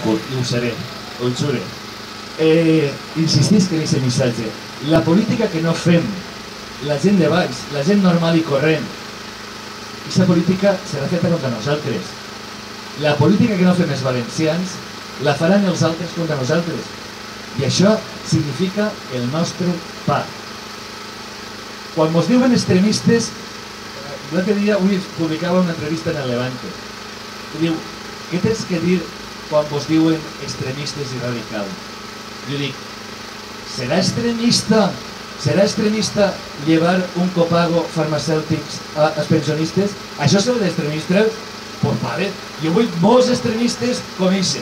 curt, i ho seré, ho jure. Insistisc en aquest missatge. La política que no fem, la gent de baix, la gent normal i corrent, aquesta política serà feta contra nosaltres. La política que no fem els valencians la faran els altres contra nosaltres. I això significa el nostre pa. Quan ens diuen extremistes, l'altre dia avui publicava una entrevista en el Levante. I diu, què tens que dir quan vos diuen extremistes i radicals? Jo dic, serà extremista llevar un copago farmacèutics als pensionistes? Això és el d'extremistes? Pues vale, jo vull molts extremistes com ells.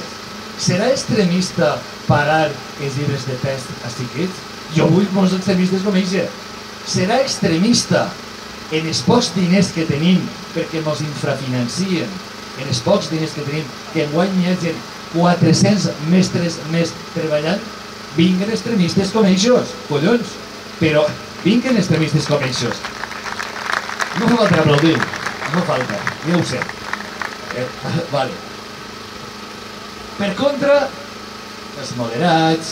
Serà extremista pagar els llibres de text a xiquets? Jo vull molts extremistes com ells. Serà extremista en els pocs diners que tenim perquè ens infrafinancien, en els pocs diners que tenim, que enguany hi hagi 400 mestres més treballant? Vinguen extremistes com ells, collons, però vinguen extremistes com ells. No fa falta aplaudir, no falta, ja ho sé. Vale. Per contra, els moderats,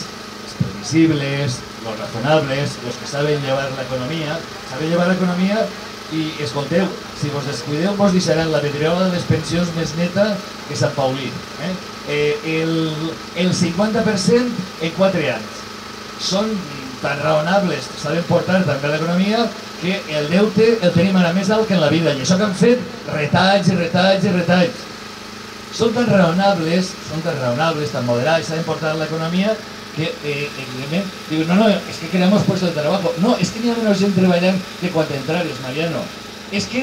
els previsibles, els razonables, els que saben llevar l'economia, i escolteu, si vos descuideu vos deixaran la vidriola de les pensions més neta que Sant Paulí. El 50% en 4 anys. Són tan raonables, saben portar també l'economia, que el deute el tenim ara més alt que en la vida. I això que han fet, retalls i retalls i retalls. Són tan raonables, tan moderats, saben portar l'economia, que evidentment diuen, no, és que creamos puestos de trabajo. No, és que n'hi ha menys gent treballant que quan entrares, Mariano. És que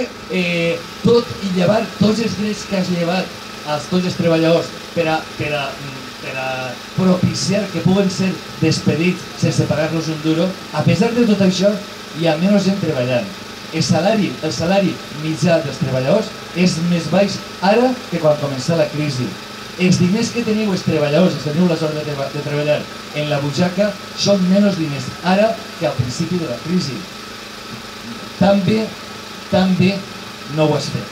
tot i llevar tots els drets que has llevat als tots els treballadors per a propiciar que puguen ser despedits sense pagar-los un duro, a pesar de tot això, hi ha menys gent treballant. El salari mitjà dels treballadors és més baix ara que quan començà la crisi. Els diners que teniu els treballadors, els que teniu la sort de treballar en la butxaca, són menys diners ara que al principi de la crisi. També no ho has fet.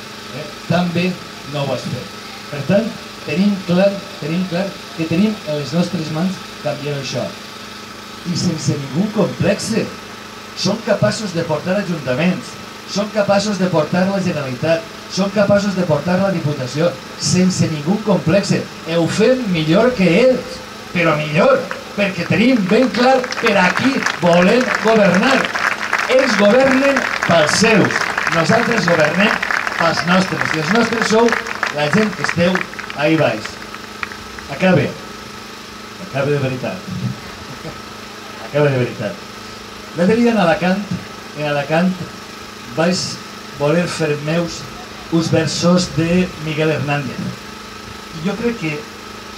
També no ho has fet. Per tant, tenim clar que tenim en les nostres mans canviar això. I sense ningú complexe. Som capaços de portar ajuntaments, som capaços de portar la Generalitat, som capaços de portar la Diputació, sense ningú complexe. Ho fem millor que ells, però millor, perquè tenim ben clar per a qui volem governar. Ells governen pels seus, nosaltres governem pels nostres, i els nostres sou la gent que esteu ahí baix. Acabe de veritat. Acabe de veritat. L'altre dia en Alacant vaig voler fer meus uns versos de Miguel Hernández. I jo crec que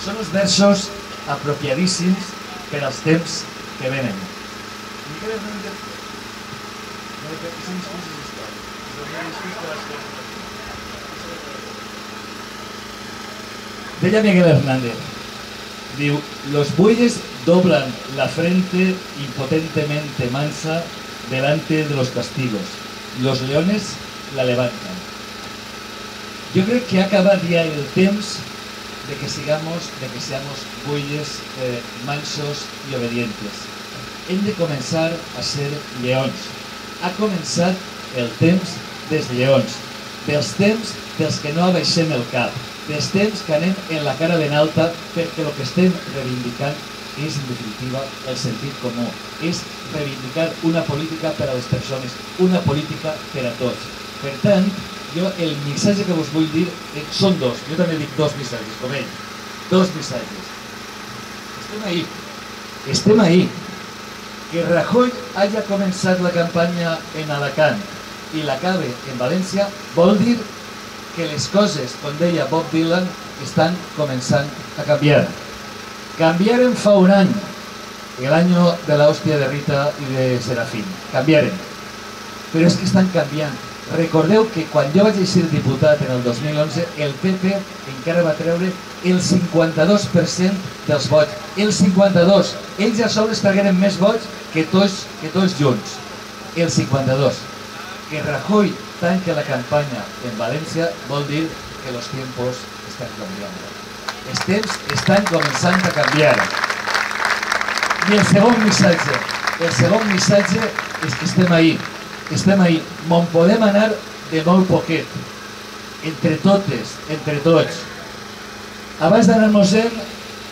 són uns versos apropiadíssims per als temps que venen. Miguel Hernández... Deia Miguel Hernández, diu, los bueyes doblan la frente impotentemente mansa delante de los castigos. Los leones la levantan. Jo crec que ha acabat ja el temps de que seamos bueyes mansos y obedientes. Hem de començar a ser lleons. Ha començat el temps dels lleons, dels temps dels que no abaixem el cap, dels temps que anem en la cara ben alta perquè el que estem reivindicant és, en definitiva, el sentit comú. És reivindicar una política per a les persones, una política per a tots. Per tant, jo el missatge que vos vull dir són dos. Jo també dic dos missatges, com ell. Dos missatges. Estem ahí. Que Rajoy haya començat la campanya en Alacant i l'acabe en València vol dir que les coses, com deia Bob Dylan, estan començant a canviar. Cambiaren fa un any, el año de la hòstia de Rita i de Serafín. Cambiaren. Però és que estan canviant. Recordeu que quan jo vaig eixir diputat en el 2011, el PP encara va treure el 52% dels vots. El 52%. Ells a sols tragueren més vots que tots junts. El 52%. Que Rajoy tanque la campanya en València vol dir que los tiempos están cambiando. els temps estan començant a canviar. I el segon missatge és que estem ahí. Me'n podem anar de molt poquet, entre totes, entre tots. Abans d'anar-nos-en,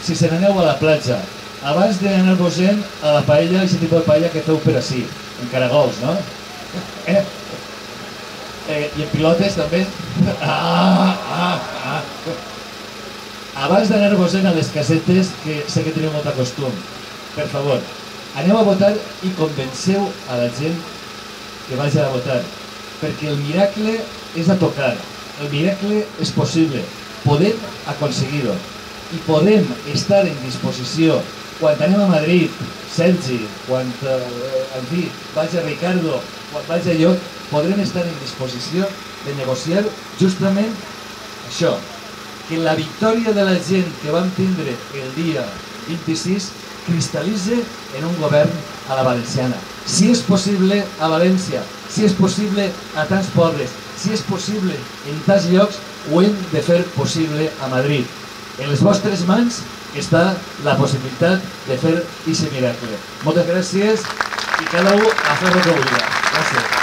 si se n'aneu a la platja, abans d'anar-vos-en a la paella, aquest tipus de paella que feu per ací, en caragols, no? I en pilotes també. Abans d'anar-vos-en a les casetes, que sé que teniu molt de costum, per favor, aneu a votar i convenceu a la gent que vagi a votar, perquè el miracle és a tocar, el miracle és possible, podem aconseguir-ho i podem estar en disposició quan anem a Madrid, Sergi, quan en fi, vaig a Ricardo, quan vaig a lloc, podrem estar en disposició de negociar justament això, que la victòria de la gent que vam tindre el dia 26 cristal·litze en un govern a la valenciana. Si és possible a València, si és possible a tants pobles, si és possible en tants llocs, ho hem de fer possible a Madrid. En les vostres mans està la possibilitat de fer aquest miracle. Moltes gràcies i cada un a fer el que vulgui. Gràcies.